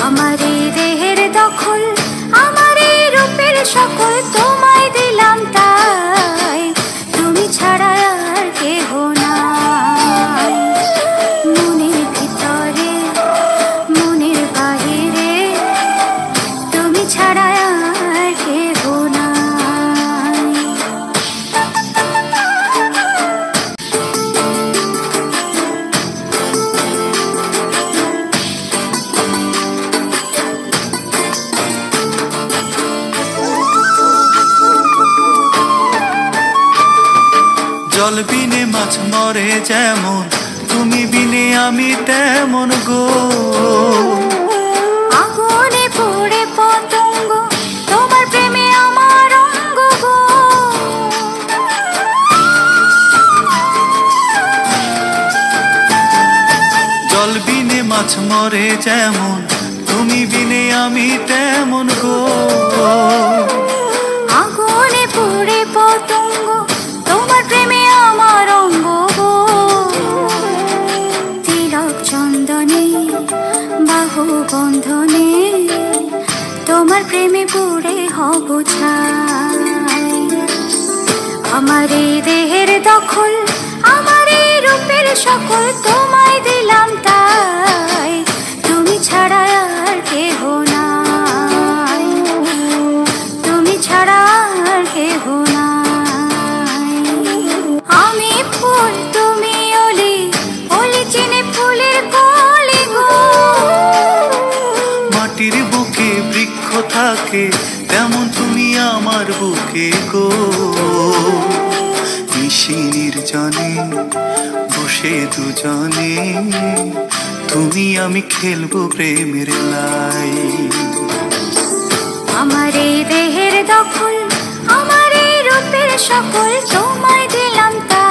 আমার এই দেহের দখল, আমার এই রূপের সকল তোমায় দিলাম তাই, তুমি ছাড়া আর কেহ নাই। মনের ভিতরে মনের বাহিরে তুমি ছাড়া আর কেহ নাই। জল বিনে মাছ মরে যেমন, তুমি বিনে আমি তেমন গো। আগুনে পুড়ে পতঙ্গ, তোমার প্রেমে আমার অঙ্গ গো। জল বিনে মাছ মরে যেমন, তুমি বিনে আমি তেমন গো। আগুনে পুড়ে পতঙ্গ, তোমার প্রেমে আমার অঙ্গ গো। তিলক চন্দনে বাহু বন্ধনে, তোমার প্রেমে পুড়ে হব ছাই। আমার এই দেহের দখল, আমার এই রূপের সকল তোমায় দিলাম তাই, তুমি ছাড়া আর কেহ নাই, তুমি ছাড়া আর কেহ নাই। আমি ফুল তুমি অলি, অলি চিনে ফুলের কলি গো। মাটির বুকে বৃক্ষ থাকে, তেমন তুমি আমার বুকে গো। নিশি নির্জনে বসে দুজনে, তুমি আমি খেলবো প্রেমের লাই। আমার এই দেহের দখল, আমার এই রূপের সকল তোমায় দিলাম তাই।